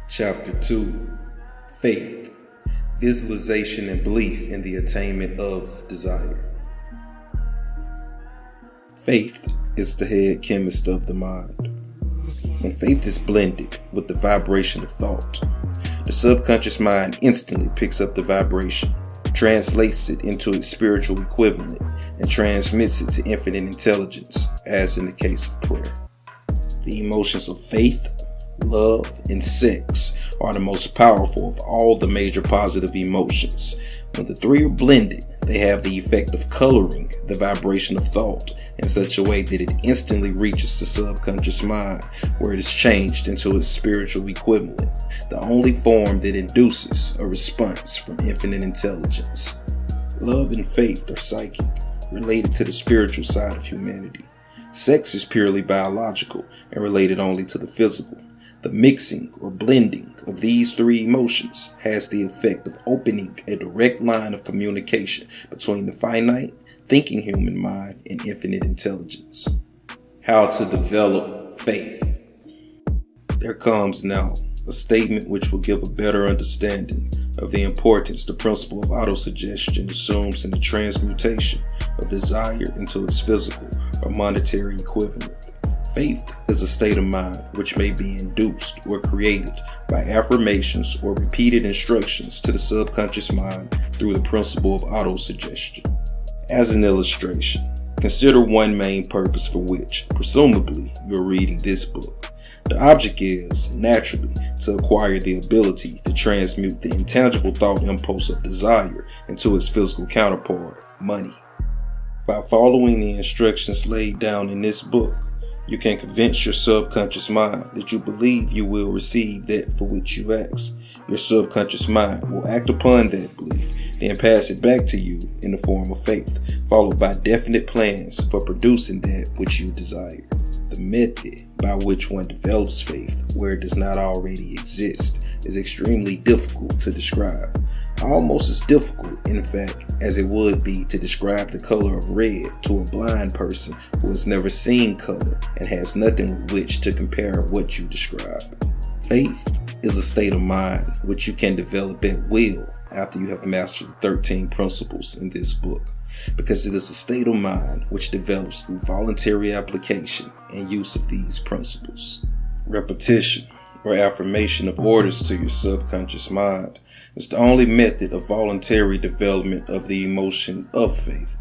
Chapter 2, Faith, Visualization and Belief in the Attainment of Desire. Faith is the head chemist of the mind. When faith is blended with the vibration of thought, the subconscious mind instantly picks up the vibration, translates it into its spiritual equivalent, and transmits it to infinite intelligence, as in the case of prayer. The emotions of faith, love, and sex are the most powerful of all the major positive emotions. When the three are blended, they have the effect of coloring the vibration of thought in such a way that it instantly reaches the subconscious mind, where it is changed into its spiritual equivalent, the only form that induces a response from infinite intelligence. Love and faith are psychic, related to the spiritual side of humanity. Sex is purely biological and related only to the physical. The mixing or blending of these three emotions has the effect of opening a direct line of communication between the finite, thinking human mind and infinite intelligence. How to develop faith. There comes now a statement which will give a better understanding of the importance the principle of autosuggestion assumes in the transmutation of desire into its physical or monetary equivalent. Faith is a state of mind which may be induced or created by affirmations or repeated instructions to the subconscious mind through the principle of autosuggestion. As an illustration, consider one main purpose for which, presumably, you're reading this book. The object is, naturally, to acquire the ability to transmute the intangible thought impulse of desire into its physical counterpart, money. By following the instructions laid down in this book, you can convince your subconscious mind that you believe you will receive that for which you ask. Your subconscious mind will act upon that belief, then pass it back to you in the form of faith, followed by definite plans for producing that which you desire. The method by which one develops faith where it does not already exist is extremely difficult to describe. Almost as difficult, in fact, as it would be to describe the color of red to a blind person who has never seen color and has nothing with which to compare what you describe. Faith is a state of mind which you can develop at will after you have mastered the 13 principles in this book, because it is a state of mind which develops through voluntary application and use of these principles. Repetition or affirmation of orders to your subconscious mind is the only method of voluntary development of the emotion of faith.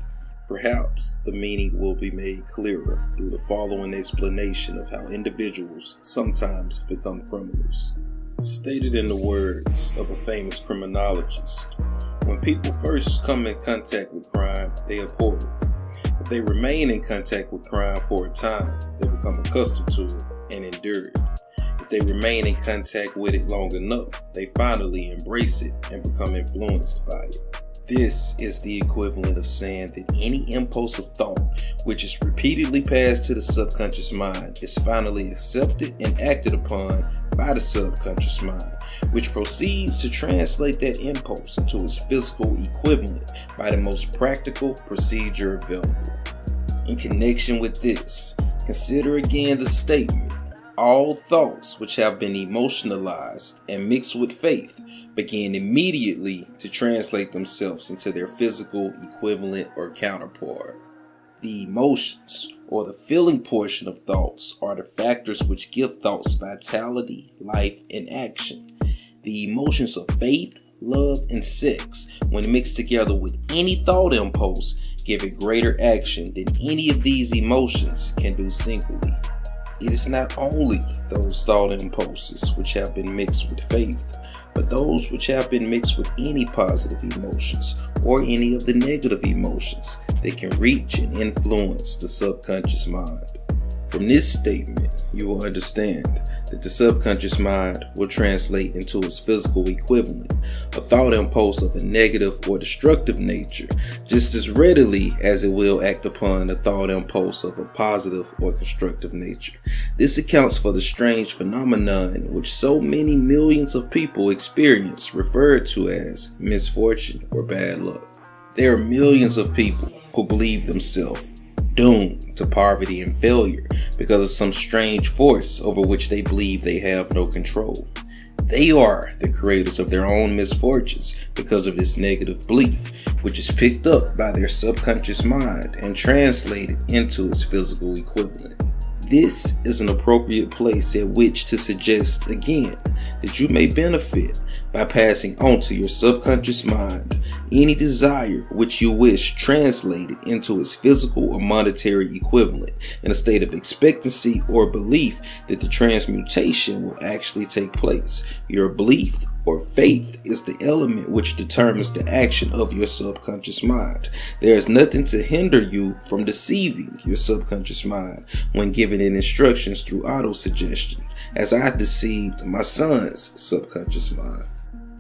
Perhaps the meaning will be made clearer through the following explanation of how individuals sometimes become criminals. Stated in the words of a famous criminologist, when people first come in contact with crime, they abhor it. If they remain in contact with crime for a time, they become accustomed to it and endure it. If they remain in contact with it long enough, they finally embrace it and become influenced by it. This is the equivalent of saying that any impulse of thought which is repeatedly passed to the subconscious mind is finally accepted and acted upon by the subconscious mind, which proceeds to translate that impulse into its physical equivalent by the most practical procedure available. In connection with this, consider again the statement, all thoughts which have been emotionalized and mixed with faith begin immediately to translate themselves into their physical equivalent or counterpart. The emotions, or the feeling portion of thoughts, are the factors which give thoughts vitality, life, and action. The emotions of faith, love, and sex, when mixed together with any thought impulse, give it greater action than any of these emotions can do singly. It is not only those thought impulses which have been mixed with faith, but those which have been mixed with any positive emotions or any of the negative emotions that can reach and influence the subconscious mind. From this statement, you will understand that the subconscious mind will translate into its physical equivalent a thought impulse of a negative or destructive nature just as readily as it will act upon a thought impulse of a positive or constructive nature. This accounts for the strange phenomenon which so many millions of people experience, referred to as misfortune or bad luck. There are millions of people who believe themselves doomed to poverty and failure because of some strange force over which they believe they have no control. They are the creators of their own misfortunes because of this negative belief, which is picked up by their subconscious mind and translated into its physical equivalent. This is an appropriate place at which to suggest again that you may benefit by passing on to your subconscious mind any desire which you wish translated into its physical or monetary equivalent in a state of expectancy or belief that the transmutation will actually take place. Your belief or faith is the element which determines the action of your subconscious mind. There is nothing to hinder you from deceiving your subconscious mind when giving it instructions through autosuggestions, as I deceived my son's subconscious mind.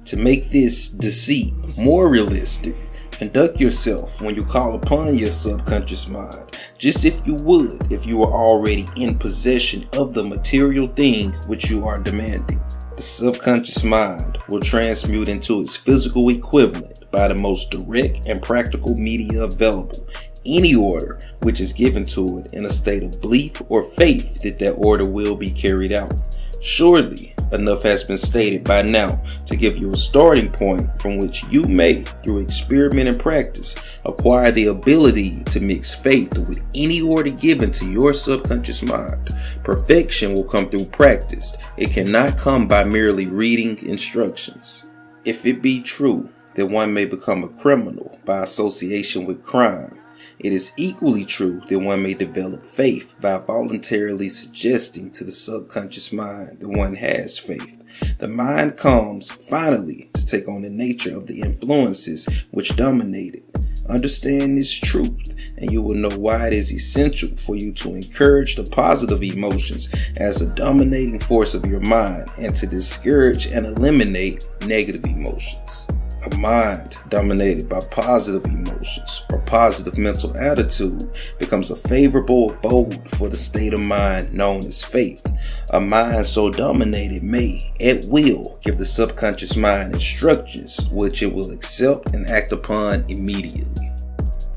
To make this deceit more realistic, conduct yourself when you call upon your subconscious mind, just if you would if you were already in possession of the material thing which you are demanding. The subconscious mind will transmute into its physical equivalent by the most direct and practical media available any order which is given to it in a state of belief or faith that that order will be carried out. Surely enough has been stated by now to give you a starting point from which you may, through experiment and practice, acquire the ability to mix faith with any order given to your subconscious mind. Perfection will come through practice. It cannot come by merely reading instructions. If it be true that one may become a criminal by association with crime, it is equally true that one may develop faith by voluntarily suggesting to the subconscious mind that one has faith. The mind comes, finally, to take on the nature of the influences which dominate it. Understand this truth, and you will know why it is essential for you to encourage the positive emotions as a dominating force of your mind and to discourage and eliminate negative emotions. A mind dominated by positive emotions or positive mental attitude becomes a favorable abode for the state of mind known as faith. A mind so dominated may, at will, give the subconscious mind instructions which it will accept and act upon immediately.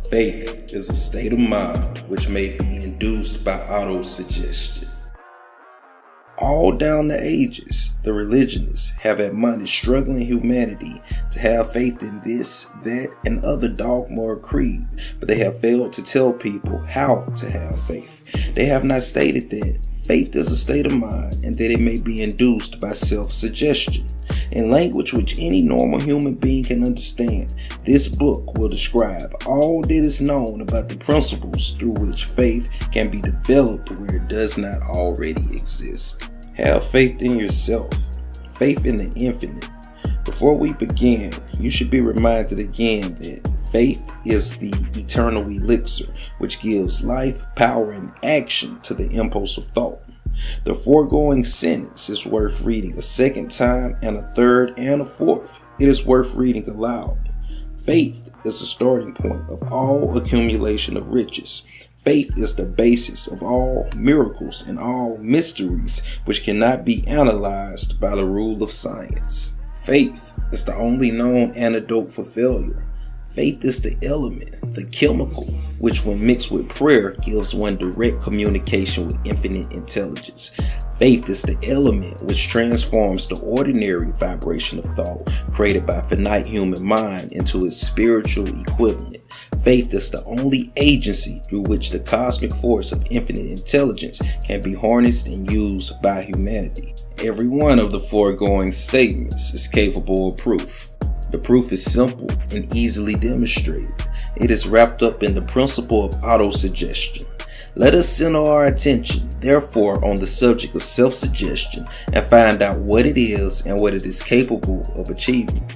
Faith is a state of mind which may be induced by autosuggestion. All down the ages, the religionists have admonished struggling humanity to have faith in this, that, and other dogma or creed, but they have failed to tell people how to have faith. They have not stated that faith is a state of mind and that it may be induced by self-suggestion. In language which any normal human being can understand, this book will describe all that is known about the principles through which faith can be developed where it does not already exist. Have faith in yourself, faith in the infinite. Before we begin, you should be reminded again that faith is the eternal elixir which gives life, power, and action to the impulse of thought. The foregoing sentence is worth reading a second time and a third and a fourth. It is worth reading aloud. Faith is the starting point of all accumulation of riches. Faith is the basis of all miracles and all mysteries which cannot be analyzed by the rule of science. Faith is the only known antidote for failure. Faith is the element, the chemical, which when mixed with prayer gives one direct communication with infinite intelligence. Faith is the element which transforms the ordinary vibration of thought created by finite human mind into its spiritual equivalent. Faith is the only agency through which the cosmic force of infinite intelligence can be harnessed and used by humanity. Every one of the foregoing statements is capable of proof. The proof is simple and easily demonstrated. It is wrapped up in the principle of autosuggestion. Let us center our attention, therefore, on the subject of self-suggestion and find out what it is and what it is capable of achieving.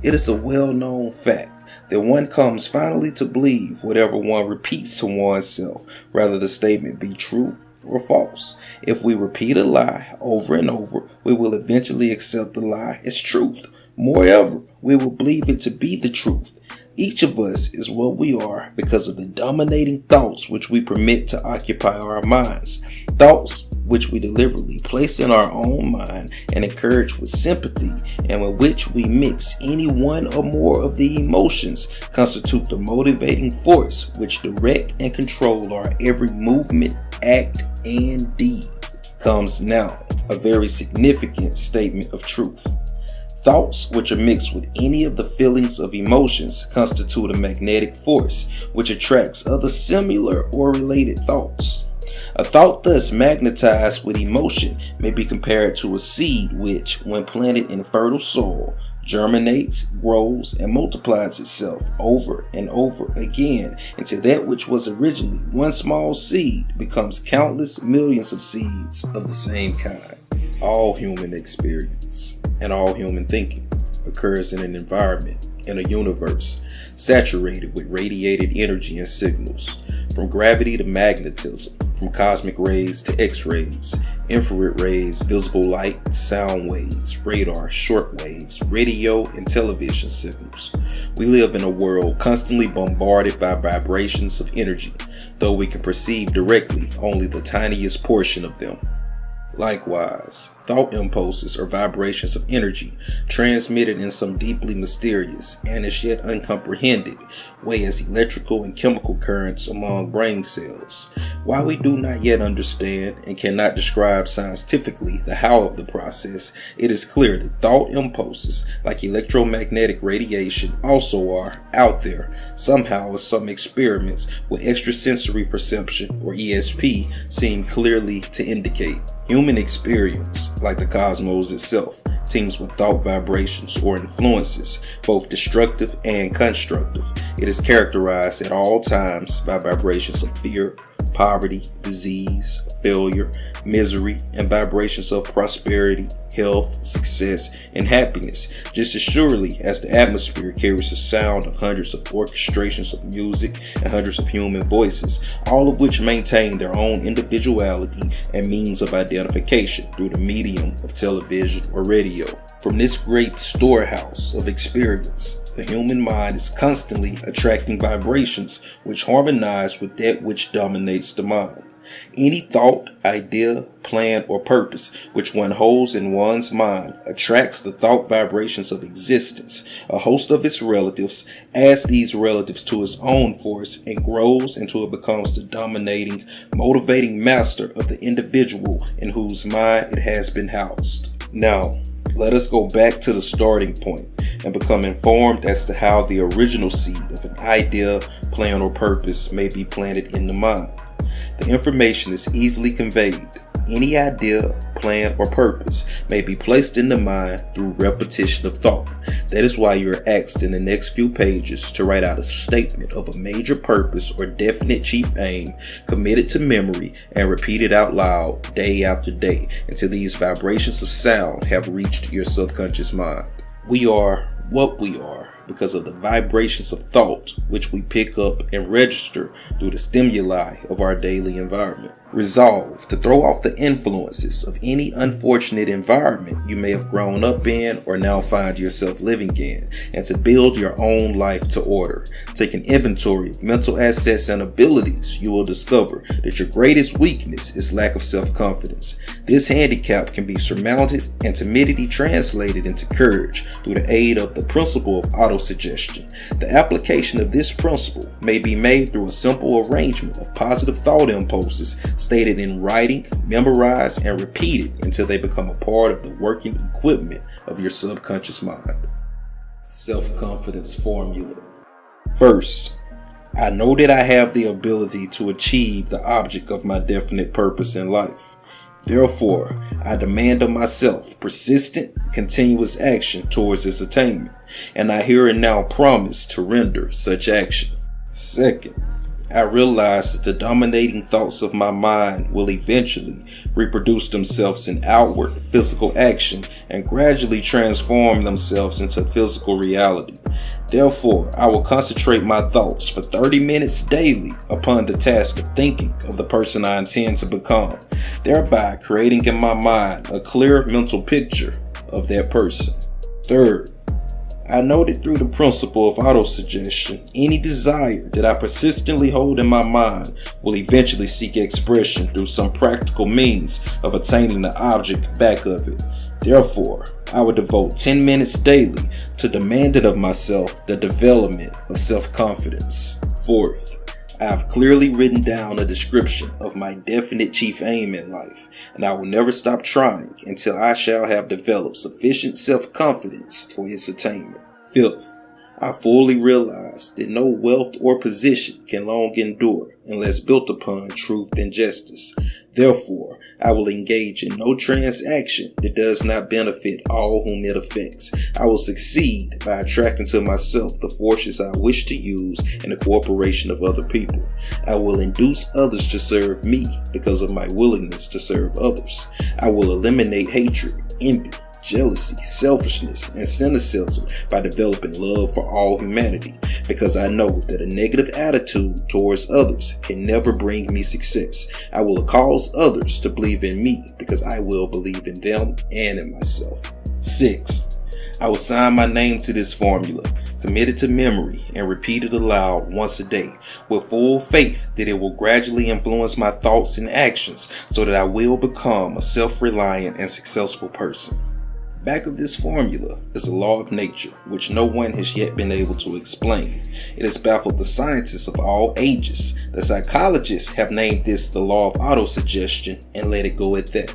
It is a well-known fact that one comes finally to believe whatever one repeats to oneself, whether the statement be true or false. If we repeat a lie over and over, we will eventually accept the lie as truth. Moreover, we will believe it to be the truth. Each of us is what we are because of the dominating thoughts which we permit to occupy our minds. Thoughts which we deliberately place in our own mind and encourage with sympathy, and with which we mix any one or more of the emotions, constitute the motivating force which direct and control our every movement, act, and deed. comes now a very significant statement of truth. Thoughts which are mixed with any of the feelings of emotions constitute a magnetic force which attracts other similar or related thoughts. A thought thus magnetized with emotion may be compared to a seed which, when planted in fertile soil, germinates, grows, and multiplies itself over and over again until that which was originally one small seed becomes countless millions of seeds of the same kind. All human experience and all human thinking occurs in an environment, in a universe, saturated with radiated energy and signals, from gravity to magnetism, from cosmic rays to X-rays, infrared rays, visible light, sound waves, radar, short waves, radio, and television signals. We live in a world constantly bombarded by vibrations of energy, though we can perceive directly only the tiniest portion of them. Likewise, thought impulses or vibrations of energy transmitted in some deeply mysterious and as yet uncomprehended way as electrical and chemical currents among brain cells. While we do not yet understand and cannot describe scientifically the how of the process, it is clear that thought impulses like electromagnetic radiation also are out there somehow, as some experiments with extrasensory perception or ESP seem clearly to indicate. Human experience, like the cosmos itself, teems with thought vibrations or influences, both destructive and constructive. It is characterized at all times by vibrations of fear, poverty, disease, failure, misery, and vibrations of prosperity, health, success, and happiness, just as surely as the atmosphere carries the sound of hundreds of orchestrations of music and hundreds of human voices, all of which maintain their own individuality and means of identification through the medium of television or radio. From this great storehouse of experience, the human mind is constantly attracting vibrations which harmonize with that which dominates the mind. Any thought, idea, plan, or purpose which one holds in one's mind attracts the thought vibrations of existence, a host of its relatives, adds these relatives to its own force, and grows until it becomes the dominating, motivating master of the individual in whose mind it has been housed. Now, let us go back to the starting point and become informed as to how the original seed of an idea, plan, or purpose may be planted in the mind. The information is easily conveyed. Any idea, plan, or purpose may be placed in the mind through repetition of thought. That is why you are asked in the next few pages to write out a statement of a major purpose or definite chief aim, committed to memory, and repeat it out loud day after day until these vibrations of sound have reached your subconscious mind. We are what we are because of the vibrations of thought which we pick up and register through the stimuli of our daily environment. Resolve to throw off the influences of any unfortunate environment you may have grown up in or now find yourself living in, and to build your own life to order. Take an inventory of mental assets and abilities. You will discover that your greatest weakness is lack of self-confidence. This handicap can be surmounted and timidity translated into courage through the aid of the principle of autosuggestion. The application of this principle may be made through a simple arrangement of positive thought impulses stated in writing, memorized, and repeated until they become a part of the working equipment of your subconscious mind. Self-confidence formula. First, I know that I have the ability to achieve the object of my definite purpose in life. Therefore, I demand of myself persistent, continuous action towards its attainment, and I here and now promise to render such action. Second, I realize that the dominating thoughts of my mind will eventually reproduce themselves in outward physical action and gradually transform themselves into physical reality. Therefore, I will concentrate my thoughts for 30 minutes daily upon the task of thinking of the person I intend to become, thereby creating in my mind a clear mental picture of that person. Third, I know that through the principle of autosuggestion, any desire that I persistently hold in my mind will eventually seek expression through some practical means of attaining the object back of it. Therefore, I will devote 10 minutes daily to demanding of myself the development of self-confidence. Fourth, I have clearly written down a description of my definite chief aim in life, and I will never stop trying until I shall have developed sufficient self-confidence for its attainment. Fifth, I fully realize that no wealth or position can long endure unless built upon truth and justice. Therefore, I will engage in no transaction that does not benefit all whom it affects. I will succeed by attracting to myself the forces I wish to use in the cooperation of other people. I will induce others to serve me because of my willingness to serve others. I will eliminate hatred, envy, jealousy, selfishness, and cynicism by developing love for all humanity, because I know that a negative attitude towards others can never bring me success. I will cause others to believe in me because I will believe in them and in myself. Sixth, I will sign my name to this formula, commit it to memory, and repeat it aloud once a day, with full faith that it will gradually influence my thoughts and actions so that I will become a self-reliant and successful person. Back of this formula is a law of nature which no one has yet been able to explain. It has baffled the scientists of all ages. The psychologists have named this the law of autosuggestion and let it go at that.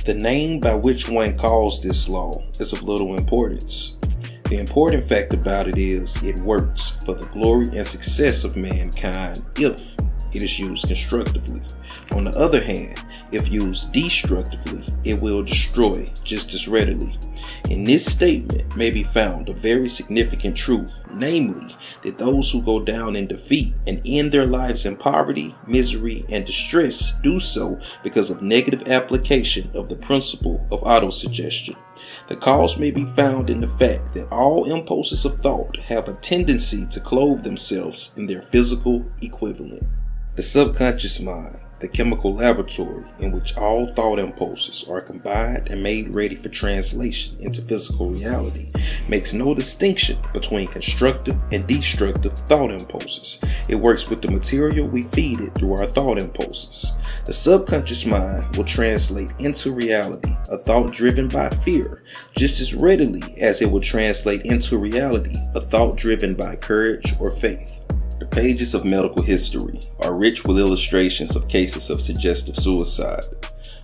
The name by which one calls this law is of little importance. The important fact about it is it works for the glory and success of mankind if it is used constructively. On the other hand, if used destructively, it will destroy just as readily. In this statement may be found a very significant truth, namely that those who go down in defeat and end their lives in poverty, misery, and distress do so because of negative application of the principle of autosuggestion. The cause may be found in the fact that all impulses of thought have a tendency to clothe themselves in their physical equivalent. The subconscious mind, the chemical laboratory in which all thought impulses are combined and made ready for translation into physical reality, makes no distinction between constructive and destructive thought impulses. It works with the material we feed it through our thought impulses. The subconscious mind will translate into reality a thought driven by fear just as readily as it will translate into reality a thought driven by courage or faith. The pages of medical history are rich with illustrations of cases of suggestive suicide.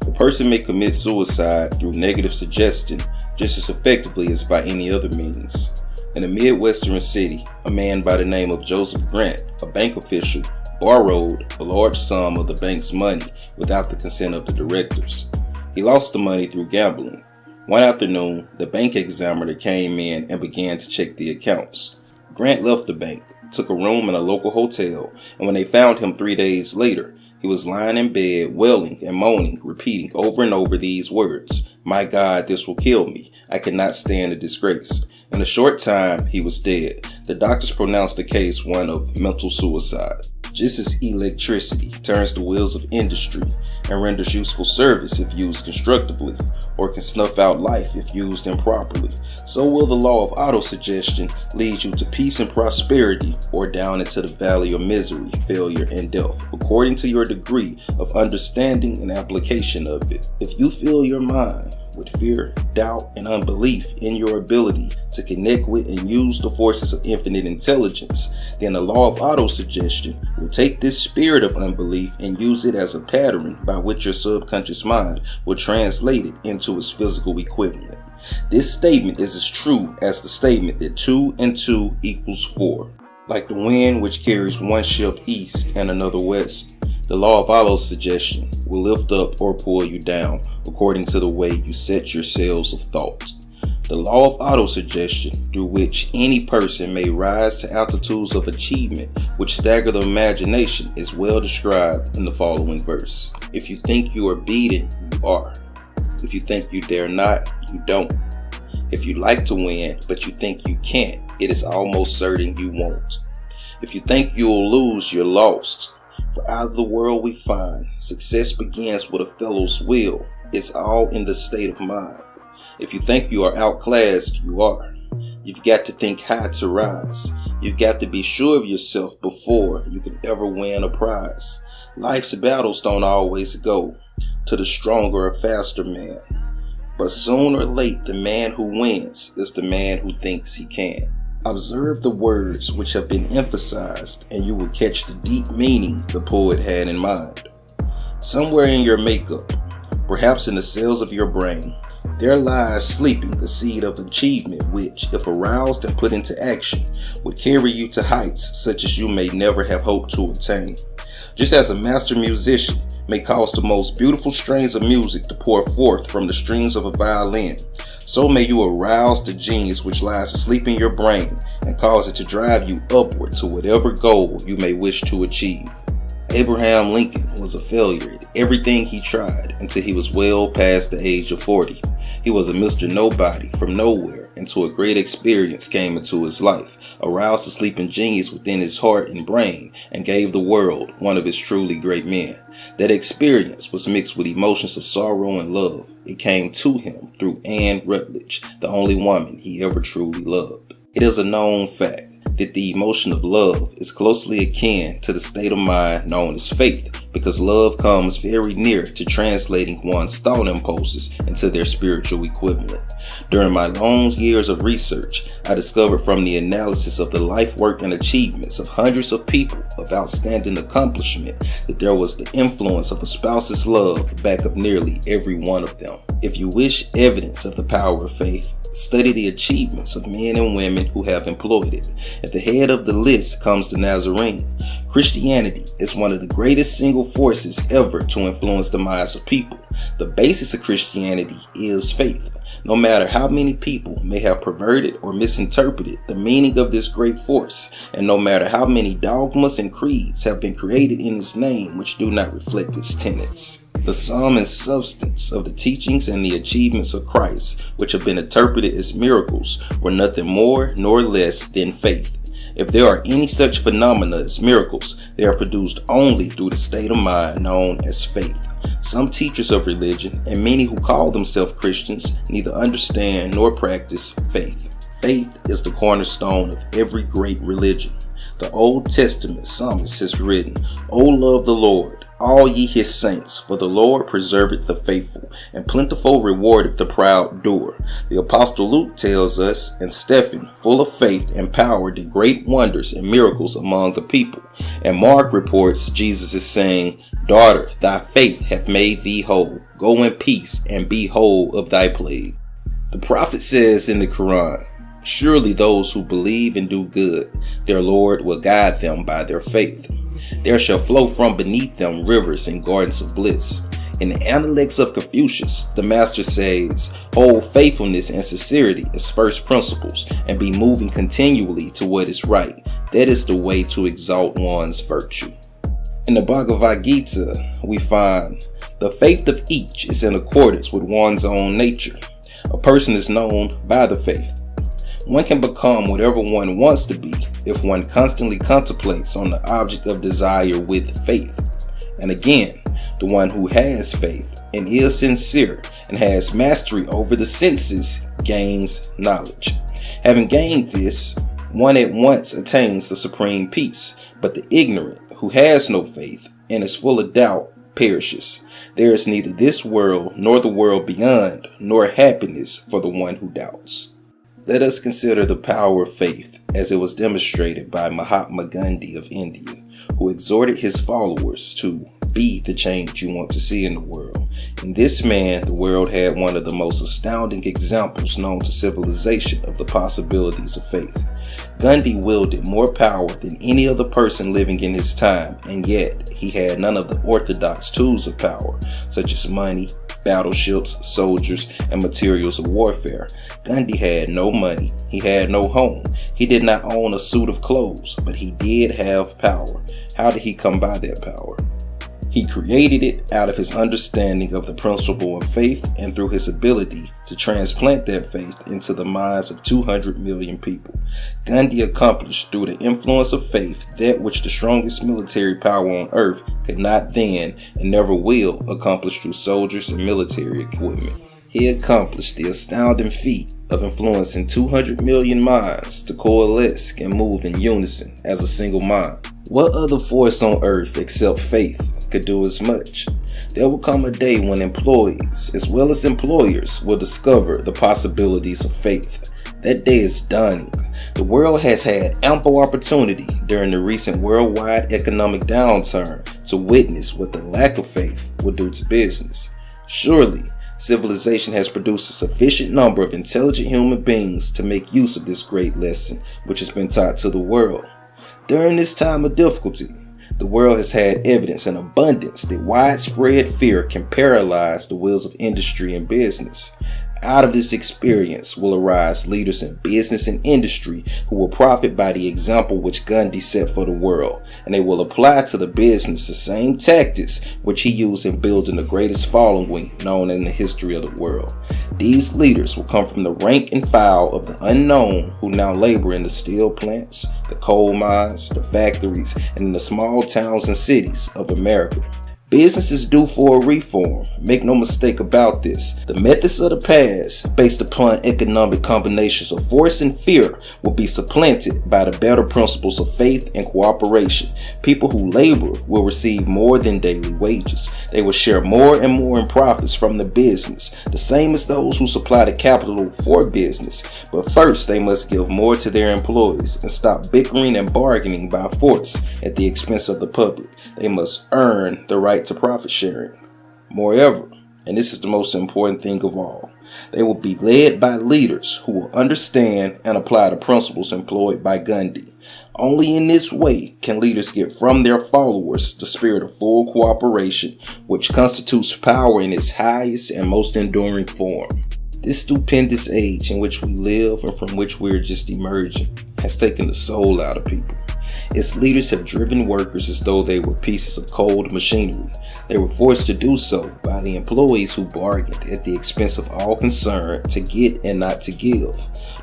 A person may commit suicide through negative suggestion just as effectively as by any other means. In a Midwestern city, a man by the name of Joseph Grant, a bank official, borrowed a large sum of the bank's money without the consent of the directors. He lost the money through gambling. One afternoon, the bank examiner came in and began to check the accounts. Grant left the bank, took a room in a local hotel, and when they found him 3 days later, he was lying in bed, wailing and moaning, repeating over and over these words, "My God, this will kill me. I cannot stand the disgrace." In a short time, he was dead. The doctors pronounced the case one of mental suicide. Just as electricity turns the wheels of industry and renders useful service if used constructively, or can snuff out life if used improperly, so will the law of autosuggestion lead you to peace and prosperity, or down into the valley of misery, failure, and death, according to your degree of understanding and application of it. If you fill your mind with fear, doubt, and unbelief in your ability to connect with and use the forces of infinite intelligence, then the law of autosuggestion will take this spirit of unbelief and use it as a pattern by which your subconscious mind will translate it into its physical equivalent. This statement is as true as the statement that 2 and 2 equals 4. Like the wind which carries one ship east and another west, the law of autosuggestion will lift up or pull you down according to the way you set your sails of thought. The law of autosuggestion, through which any person may rise to altitudes of achievement which stagger the imagination, is well described in the following verse. If you think you are beaten, you are. If you think you dare not, you don't. If you like to win, but you think you can't, it is almost certain you won't. If you think you'll lose, you're lost. For out of the world we find, success begins with a fellow's will. It's all in the state of mind. If you think you are outclassed, you are. You've got to think high to rise. You've got to be sure of yourself before you can ever win a prize. Life's battles don't always go to the stronger or faster man. But sooner or late, the man who wins is the man who thinks he can. Observe the words which have been emphasized, and you will catch the deep meaning the poet had in mind. Somewhere in your makeup, perhaps in the cells of your brain, there lies sleeping the seed of achievement which, if aroused and put into action, would carry you to heights such as you may never have hoped to attain. Just as a master musician may cause the most beautiful strains of music to pour forth from the strings of a violin, so may you arouse the genius which lies asleep in your brain and cause it to drive you upward to whatever goal you may wish to achieve. Abraham Lincoln was a failure at everything he tried until he was well past the age of 40. He was a Mr. Nobody from nowhere until a great experience came into his life, aroused the sleeping genius within his heart and brain, and gave the world one of his truly great men. That experience was mixed with emotions of sorrow and love. It came to him through Anne Rutledge, the only woman he ever truly loved. It is a known fact that the emotion of love is closely akin to the state of mind known as faith, because love comes very near to translating one's thought impulses into their spiritual equivalent. During my long years of research, I discovered from the analysis of the life, work, and achievements of hundreds of people of outstanding accomplishment that there was the influence of a spouse's love back of nearly every one of them. If you wish evidence of the power of faith, study the achievements of men and women who have employed it. At the head of the list comes the Nazarene. Christianity is one of the greatest single forces ever to influence the minds of people. The basis of Christianity is faith. No matter how many people may have perverted or misinterpreted the meaning of this great force, and no matter how many dogmas and creeds have been created in its name which do not reflect its tenets, the sum and substance of the teachings and the achievements of Christ, which have been interpreted as miracles, were nothing more nor less than faith. If there are any such phenomena as miracles, they are produced only through the state of mind known as faith. Some teachers of religion, and many who call themselves Christians, neither understand nor practice faith. Faith is the cornerstone of every great religion. The Old Testament psalmist has written, "O love the Lord, all ye his saints, for the Lord preserveth the faithful, and plentiful rewardeth the proud doer." The Apostle Luke tells us, "And Stephen, full of faith and power, did great wonders and miracles among the people." And Mark reports Jesus is saying, "Daughter, thy faith hath made thee whole. Go in peace, and be whole of thy plague." The prophet says in the Quran, "Surely those who believe and do good, their Lord will guide them by their faith. There shall flow from beneath them rivers and gardens of bliss." In the Analects of Confucius, the master says, "Hold faithfulness and sincerity as first principles, and be moving continually to what is right. That is the way to exalt one's virtue." In the Bhagavad Gita, we find, "The faith of each is in accordance with one's own nature. A person is known by the faith. One can become whatever one wants to be if one constantly contemplates on the object of desire with faith." And again, the one who has faith and is sincere and has mastery over the senses gains knowledge. Having gained this, one at once attains the supreme peace, but the ignorant who has no faith and is full of doubt perishes. There is neither this world nor the world beyond, nor happiness for the one who doubts. Let us consider the power of faith as it was demonstrated by Mahatma Gandhi of India, who exhorted his followers to be the change you want to see in the world. In this man, the world had one of the most astounding examples known to civilization of the possibilities of faith. Gandhi wielded more power than any other person living in his time, and yet he had none of the orthodox tools of power, such as money, battleships, soldiers, and materials of warfare. Gandhi had no money, he had no home, he did not own a suit of clothes, but he did have power. How did he come by that power? He created it out of his understanding of the principle of faith and through his ability to transplant that faith into the minds of 200 million people. Gandhi accomplished through the influence of faith that which the strongest military power on earth could not then and never will accomplish through soldiers and military equipment. He accomplished the astounding feat of influencing 200 million minds to coalesce and move in unison as a single mind. What other force on earth except faith could do as much? There will come a day when employees as well as employers will discover the possibilities of faith. That day is dawning. The world has had ample opportunity during the recent worldwide economic downturn to witness what the lack of faith will do to business. Surely, civilization has produced a sufficient number of intelligent human beings to make use of this great lesson which has been taught to the world. During this time of difficulty, the world has had evidence in abundance that widespread fear can paralyze the wheels of industry and business. Out of this experience will arise leaders in business and industry who will profit by the example which Gandhi set for the world, and they will apply to the business the same tactics which he used in building the greatest following known in the history of the world. These leaders will come from the rank and file of the unknown who now labor in the steel plants, the coal mines, the factories, and in the small towns and cities of America. Business is due for a reform. Make no mistake about this. The methods of the past, based upon economic combinations of force and fear, will be supplanted by the better principles of faith and cooperation. People who labor will receive more than daily wages. They will share more and more in profits from the business, the same as those who supply the capital for business. But first, they must give more to their employees and stop bickering and bargaining by force at the expense of the public. They must earn the right to profit sharing. Moreover, and this is the most important thing of all, they will be led by leaders who will understand and apply the principles employed by Gandhi. Only in this way can leaders get from their followers the spirit of full cooperation, which constitutes power in its highest and most enduring form. This stupendous age in which we live and from which we are just emerging has taken the soul out of people. Its leaders have driven workers as though they were pieces of cold machinery. They were forced to do so by the employees who bargained at the expense of all concerned to get and not to give.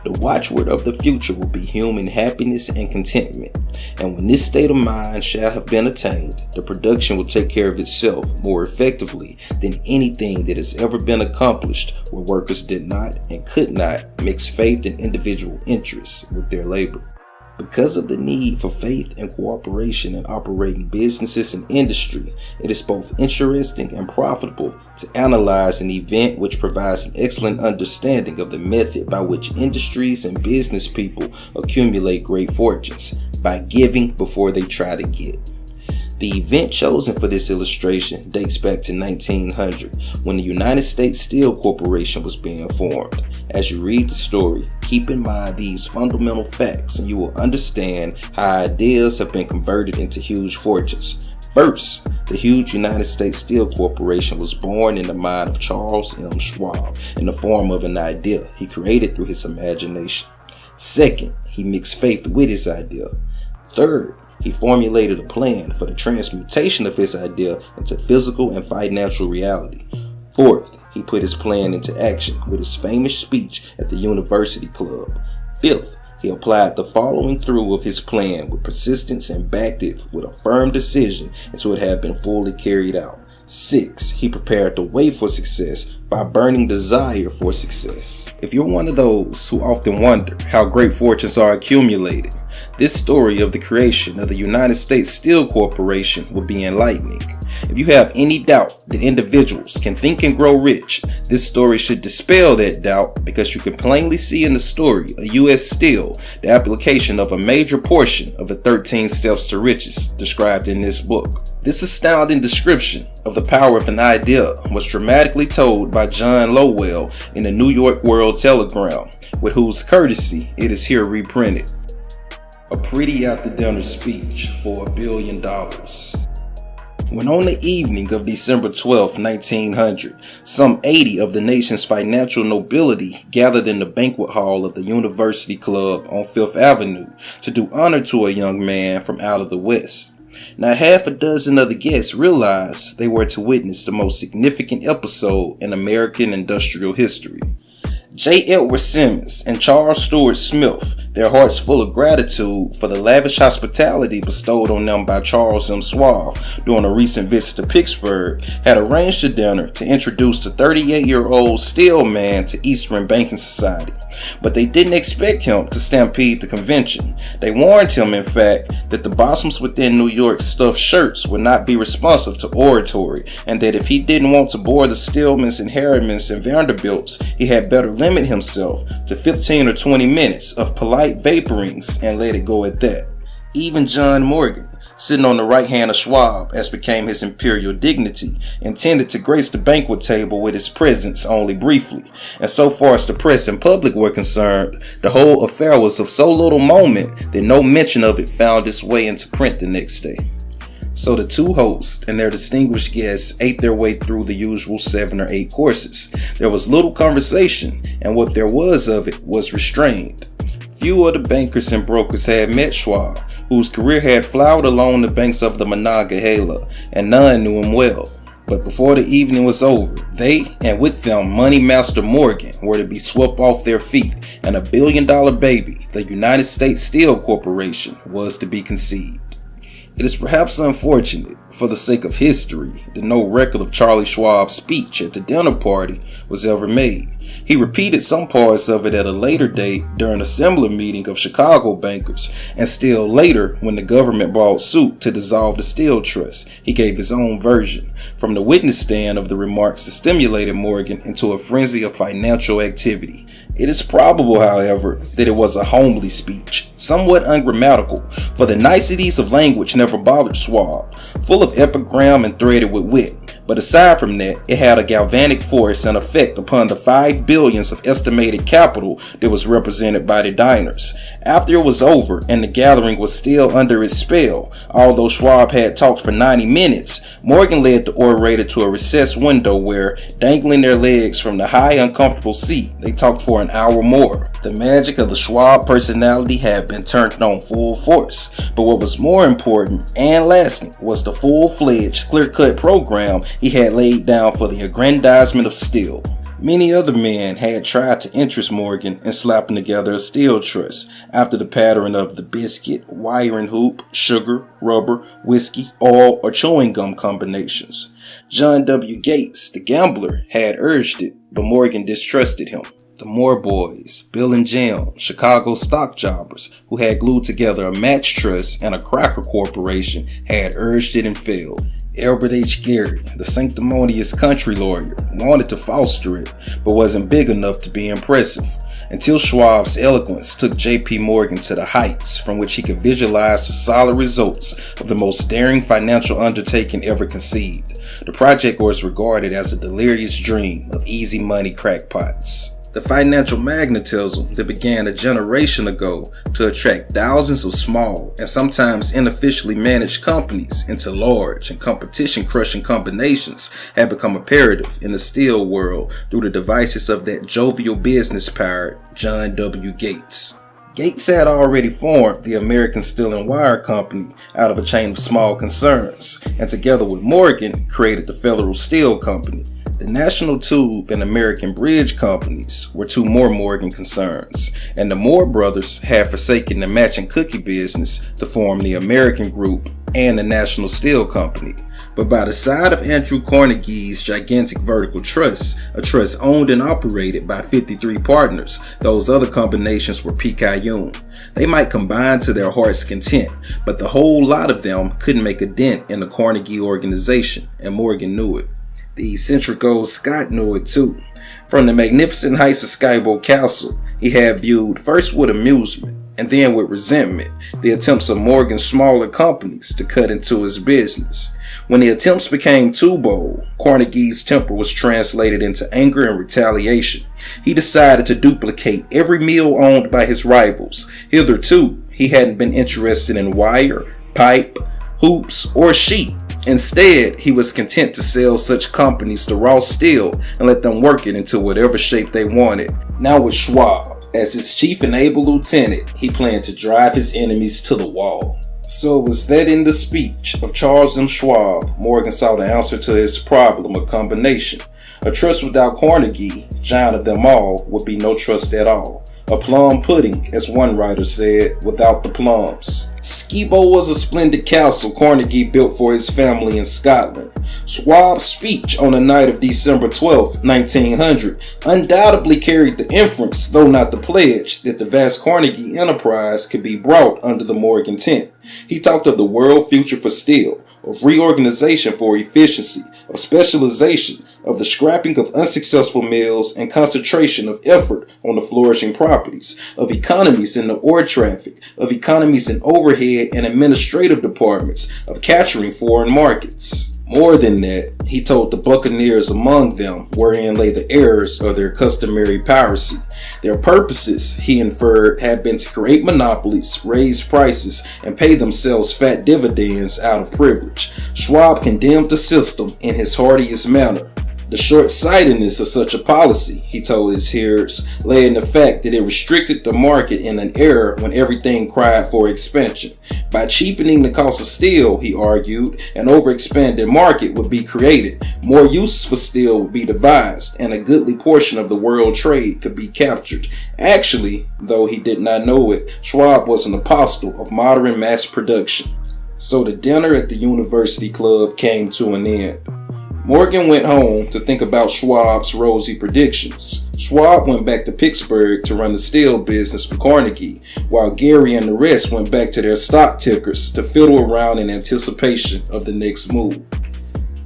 The watchword of the future will be human happiness and contentment. And when this state of mind shall have been attained, the production will take care of itself more effectively than anything that has ever been accomplished where workers did not and could not mix faith and individual interests with their labor. Because of the need for faith and cooperation in operating businesses and industry, it is both interesting and profitable to analyze an event which provides an excellent understanding of the method by which industries and business people accumulate great fortunes, by giving before they try to get. The event chosen for this illustration dates back to 1900, when the United States Steel Corporation was being formed. As you read the story, keep in mind these fundamental facts and you will understand how ideas have been converted into huge fortunes. First, the huge United States Steel Corporation was born in the mind of Charles M. Schwab in the form of an idea he created through his imagination. Second, he mixed faith with his idea. Third, he formulated a plan for the transmutation of his idea into physical and financial reality. Fourth, he put his plan into action with his famous speech at the University Club. Fifth, he applied the following through of his plan with persistence and backed it with a firm decision until it had been fully carried out. 6. He prepared the way for success by burning desire for success. If you're one of those who often wonder how great fortunes are accumulated, this story of the creation of the United States Steel Corporation will be enlightening. If you have any doubt that individuals can think and grow rich, this story should dispel that doubt because you can plainly see in the story of U.S. Steel the application of a major portion of the 13 steps to riches described in this book. This astounding description of the power of an idea was dramatically told by John Lowell in the New York World Telegram, with whose courtesy it is here reprinted. A pretty after-dinner speech for $1 billion. When on the evening of December 12, 1900, some 80 of the nation's financial nobility gathered in the banquet hall of the University Club on Fifth Avenue to do honor to a young man from out of the West. Now, half a dozen of the guests realized they were to witness the most significant episode in American industrial history. J. Edward Simmons and Charles Stewart Smith their hearts full of gratitude for the lavish hospitality bestowed on them by Charles M. Schwab during a recent visit to Pittsburgh, had arranged a dinner to introduce the 38-year-old Steele man to Eastern Banking Society. But they didn't expect him to stampede the convention. They warned him, in fact, that the bottoms within New York's stuffed shirts would not be responsive to oratory, and that if he didn't want to bore the Stillmans and Harrimans and Vanderbilts, he had better limit himself to 15 or 20 minutes of polite vaporings and let it go at that. Even John Morgan, sitting on the right hand of Schwab, as became his imperial dignity, intended to grace the banquet table with his presence only briefly, and so far as the press and public were concerned, the whole affair was of so little moment that no mention of it found its way into print the next day. So the two hosts and their distinguished guests ate their way through the usual 7 or 8 courses. There was little conversation, and what there was of it was restrained. Few of the bankers and brokers had met Schwab, whose career had flowered along the banks of the Monongahela, and none knew him well. But before the evening was over, they, and with them Money Master Morgan, were to be swept off their feet, and $1 billion baby, the United States Steel Corporation, was to be conceived. It is perhaps unfortunate, for the sake of history, that no record of Charlie Schwab's speech at the dinner party was ever made. He repeated some parts of it at a later date during a similar meeting of Chicago bankers, and still later when the government brought suit to dissolve the Steel Trust, he gave his own version. From the witness stand of the remarks that stimulated Morgan into a frenzy of financial activity. It is probable, however, that it was a homely speech, somewhat ungrammatical, for the niceties of language never bothered Schwab, full of epigram and threaded with wit. But aside from that, it had a galvanic force and effect upon the 5 billions of estimated capital that was represented by the diners. After it was over and the gathering was still under its spell, although Schwab had talked for 90 minutes, Morgan led the orator to a recessed window where, dangling their legs from the high uncomfortable seat, they talked for an hour more. The magic of the Schwab personality had been turned on full force, but what was more important and lasting was the full-fledged, clear-cut program he had laid down for the aggrandizement of steel. Many other men had tried to interest Morgan in slapping together a steel trust after the pattern of the biscuit, wire and hoop, sugar, rubber, whiskey, oil, or chewing gum combinations. John W. Gates, the gambler, had urged it, but Morgan distrusted him. The Moore boys, Bill and Jim, Chicago stock jobbers who had glued together a match trust and a cracker corporation, had urged it and failed. Albert H. Gary, the sanctimonious country lawyer, wanted to foster it, but wasn't big enough to be impressive, until Schwab's eloquence took J.P. Morgan to the heights from which he could visualize the solid results of the most daring financial undertaking ever conceived. The project was regarded as a delirious dream of easy money crackpots. The financial magnetism that began a generation ago to attract thousands of small and sometimes unofficially managed companies into large and competition-crushing combinations had become imperative in the steel world through the devices of that jovial business pirate, John W. Gates. Gates had already formed the American Steel and Wire Company out of a chain of small concerns, and together with Morgan created the Federal Steel Company. The National Tube and American Bridge companies were 2 more Morgan concerns, and the Moore brothers had forsaken the matching cookie business to form the American Group and the National Steel Company. But by the side of Andrew Carnegie's gigantic vertical trust, a trust owned and operated by 53 partners, those other combinations were picayune. They might combine to their heart's content, but the whole lot of them couldn't make a dent in the Carnegie organization, and Morgan knew it. The eccentric old Scot knew it too. From the magnificent heights of Skybow Castle, he had viewed, first with amusement and then with resentment, the attempts of Morgan's smaller companies to cut into his business. When the attempts became too bold, Carnegie's temper was translated into anger and retaliation. He decided to duplicate every mill owned by his rivals. Hitherto, he hadn't been interested in wire, pipe, hoops, or sheet. Instead, he was content to sell such companies to raw steel and let them work it into whatever shape they wanted. Now with Schwab as his chief and able lieutenant, he planned to drive his enemies to the wall. So it was that in the speech of Charles M. Schwab, Morgan saw the answer to his problem of combination. A trust without Carnegie, giant of them all, would be no trust at all. A plum pudding, as one writer said, without the plums. Skibo was a splendid castle Carnegie built for his family in Scotland. Schwab's speech on the night of December 12, 1900, undoubtedly carried the inference, though not the pledge, that the vast Carnegie enterprise could be brought under the Morgan tent. He talked of the world future for steel, of reorganization for efficiency, of specialization, of the scrapping of unsuccessful mills and concentration of effort on the flourishing properties, of economies in the ore traffic, of economies in overhead and administrative departments, of capturing foreign markets. More than that, he told the buccaneers among them wherein lay the errors of their customary piracy. Their purposes, he inferred, had been to create monopolies, raise prices, and pay themselves fat dividends out of privilege. Schwab condemned the system in his heartiest manner. The short-sightedness of such a policy, he told his hearers, lay in the fact that it restricted the market in an era when everything cried for expansion. By cheapening the cost of steel, he argued, an overexpanded market would be created, more uses for steel would be devised, and a goodly portion of the world trade could be captured. Actually, though he did not know it, Schwab was an apostle of modern mass production. So the dinner at the University Club came to an end. Morgan went home to think about Schwab's rosy predictions. Schwab went back to Pittsburgh to run the steel business for Carnegie, while Gary and the rest went back to their stock tickers to fiddle around in anticipation of the next move.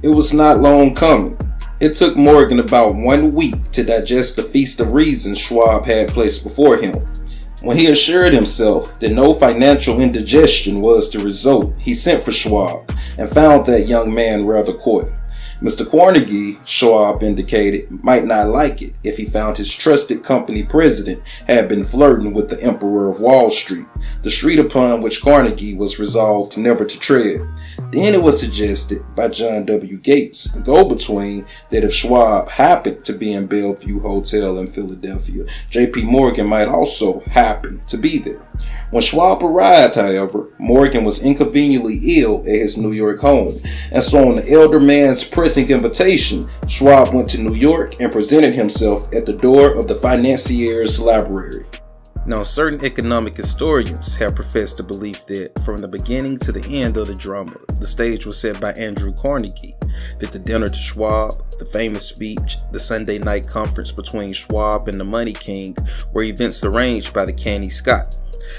It was not long coming. It took Morgan about 1 week to digest the feast of reasons Schwab had placed before him. When he assured himself that no financial indigestion was the result, he sent for Schwab and found that young man rather coy. Mr. Carnegie, Schwab indicated, might not like it if he found his trusted company president had been flirting with the Emperor of Wall Street, the street upon which Carnegie was resolved never to tread. Then it was suggested by John W. Gates, the go-between, that if Schwab happened to be in Bellevue Hotel in Philadelphia, J.P. Morgan might also happen to be there. When Schwab arrived, however, Morgan was inconveniently ill at his New York home, and so on the elder man's pressing invitation, Schwab went to New York and presented himself at the door of the financier's library. Now, certain economic historians have professed the belief that from the beginning to the end of the drama, the stage was set by Andrew Carnegie, that the dinner to Schwab, the famous speech, the Sunday night conference between Schwab and the Money King were events arranged by the canny Scott.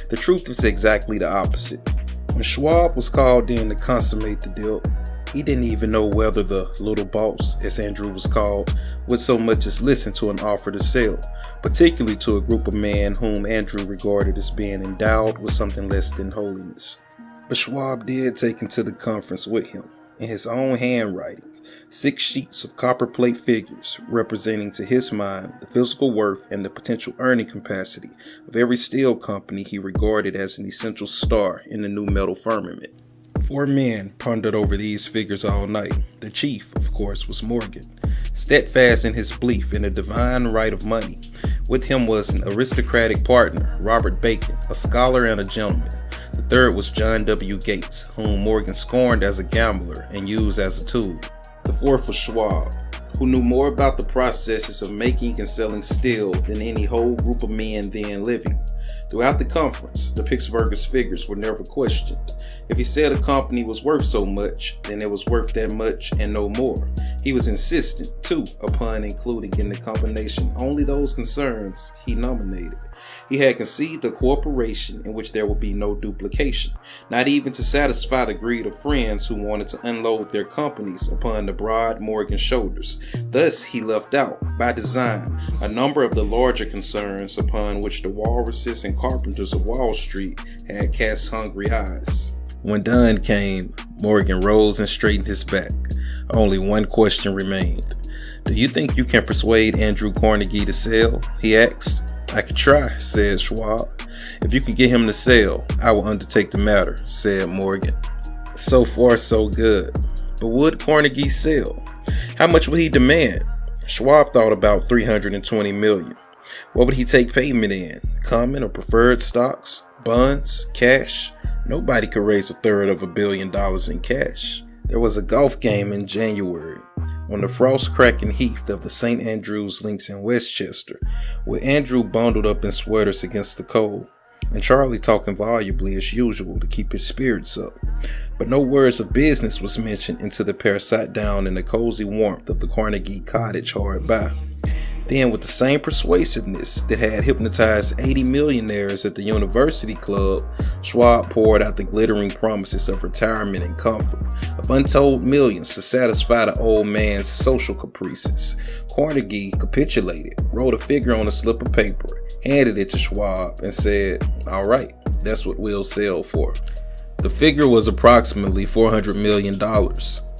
The truth is exactly the opposite. When Schwab was called in to consummate the deal, he didn't even know whether the little boss, as Andrew was called, would so much as listen to an offer to sell, particularly to a group of men whom Andrew regarded as being endowed with something less than holiness. But Schwab did take him to the conference with him, in his own handwriting, 6 sheets of copperplate figures representing to his mind the physical worth and the potential earning capacity of every steel company he regarded as an essential star in the new metal firmament. 4 men pondered over these figures all night. The chief, of course, was Morgan, steadfast in his belief in the divine right of money. With him was an aristocratic partner, Robert Bacon, a scholar and a gentleman. The third was John W. Gates, whom Morgan scorned as a gambler and used as a tool. The fourth was Schwab, who knew more about the processes of making and selling steel than any whole group of men then living. Throughout the conference, the Pittsburghers' figures were never questioned. If he said a company was worth so much, then it was worth that much and no more. He was insistent, too, upon including in the combination only those concerns he nominated. He had conceived a corporation in which there would be no duplication, not even to satisfy the greed of friends who wanted to unload their companies upon the broad Morgan shoulders. Thus, he left out, by design, a number of the larger concerns upon which the walruses and carpenters of Wall Street had cast hungry eyes. When dawn came, Morgan rose and straightened his back. Only one question remained. "Do you think you can persuade Andrew Carnegie to sell?" he asked. "I could try," said Schwab. "If you can get him to sell, I will undertake the matter," said Morgan. So far, so good. But would Carnegie sell? How much would he demand? Schwab thought about $320 million. What would he take payment in? Common or preferred stocks? Bonds? Cash? Nobody could raise $1/3 of $1 billion in cash. There was a golf game in January. on the frost-cracking heath of the St. Andrew's Links in Westchester, with Andrew bundled up in sweaters against the cold, and Charlie talking volubly as usual to keep his spirits up. But no words of business was mentioned until the pair sat down in the cozy warmth of the Carnegie cottage hard by. Then, with the same persuasiveness that had hypnotized 80 millionaires at the university club, Schwab poured out the glittering promises of retirement and comfort, of untold millions to satisfy the old man's social caprices. Carnegie capitulated, wrote a figure on a slip of paper, handed it to Schwab, and said, "All right, that's what we'll sell for." The figure was approximately $400 million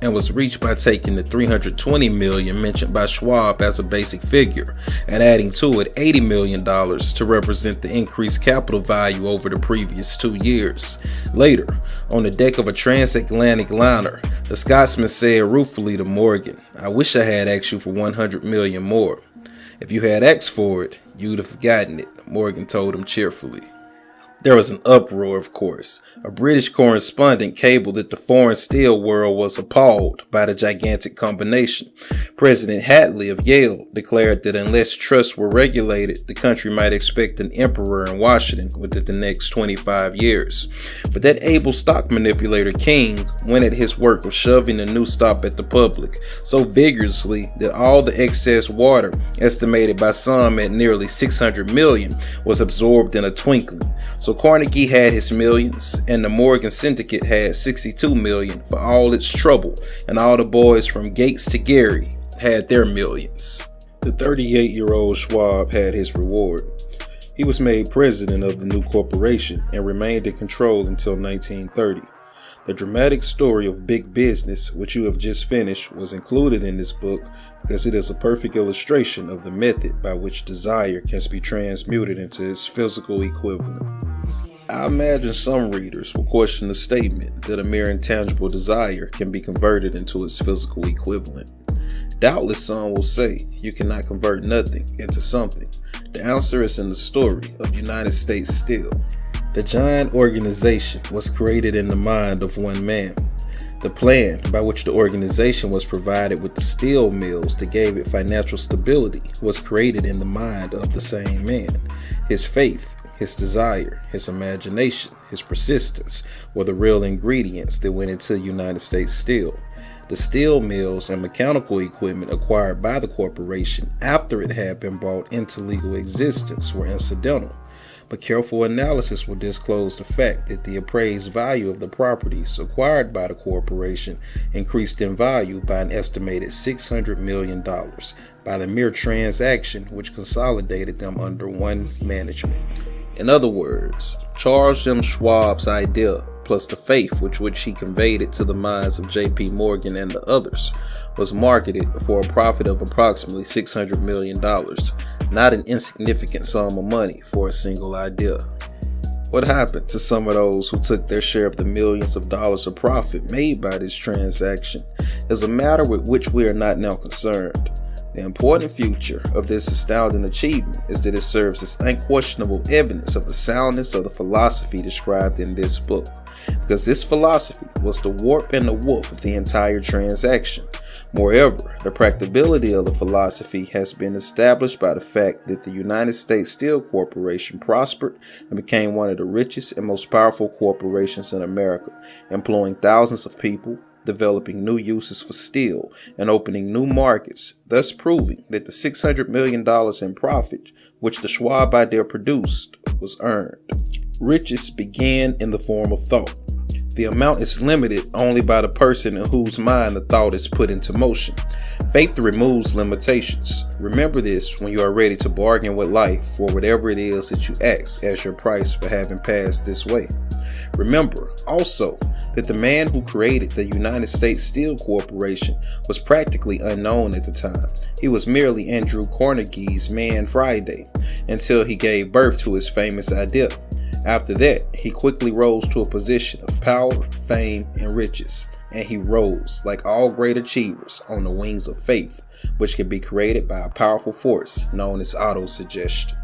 and was reached by taking the $320 million mentioned by Schwab as a basic figure and adding to it $80 million to represent the increased capital value over the previous 2 years. Later, on the deck of a transatlantic liner, the Scotsman said ruefully to Morgan, "I wish I had asked you for $100 million more." "If you had asked for it, you'd have gotten it," Morgan told him cheerfully. There was an uproar, of course. A British correspondent cabled that the foreign steel world was appalled by the gigantic combination. President Hadley of Yale declared that unless trusts were regulated, the country might expect an emperor in Washington within the next 25 years. But that able stock manipulator King went at his work of shoving the new stop at the public so vigorously that all the excess water, estimated by some at nearly 600 million, was absorbed in a twinkling. So Carnegie had his millions, and the Morgan Syndicate had 62 million for all its trouble, and all the boys from Gates to Gary had their millions. The 38-year-old Schwab had his reward. He was made president of the new corporation and remained in control until 1930. The dramatic story of big business, which you have just finished, was included in this book because it is a perfect illustration of the method by which desire can be transmuted into its physical equivalent. I imagine some readers will question the statement that a mere intangible desire can be converted into its physical equivalent. Doubtless some will say you cannot convert nothing into something. The answer is in the story of United States Steel. The giant organization was created in the mind of one man. The plan by which the organization was provided with the steel mills that gave it financial stability was created in the mind of the same man. His faith, his desire, his imagination, his persistence were the real ingredients that went into United States Steel. The steel mills and mechanical equipment acquired by the corporation after it had been brought into legal existence were incidental. But careful analysis will disclose the fact that the appraised value of the properties acquired by the corporation increased in value by an estimated $600 million by the mere transaction which consolidated them under one management. In other words, Charles M. Schwab's idea, plus the faith with which he conveyed it to the minds of J.P. Morgan and the others, was marketed for a profit of approximately $600 million, not an insignificant sum of money for a single idea. What happened to some of those who took their share of the millions of dollars of profit made by this transaction is a matter with which we are not now concerned. The important feature of this astounding achievement is that it serves as unquestionable evidence of the soundness of the philosophy described in this book, because this philosophy was the warp and the woof of the entire transaction. Moreover, the practicability of the philosophy has been established by the fact that the United States Steel Corporation prospered and became one of the richest and most powerful corporations in America, employing thousands of people, developing new uses for steel, and opening new markets, thus proving that the $600 million in profit which the Schwab idea produced was earned. Riches began in the form of thought. The amount is limited only by the person in whose mind the thought is put into motion. Faith removes limitations. Remember this when you are ready to bargain with life for whatever it is that you ask as your price for having passed this way. Remember also that the man who created the United States Steel Corporation was practically unknown at the time. He was merely Andrew Carnegie's man Friday until he gave birth to his famous idea. After that, he quickly rose to a position of power, fame, and riches, and he rose, like all great achievers, on the wings of faith, which can be created by a powerful force known as autosuggestion.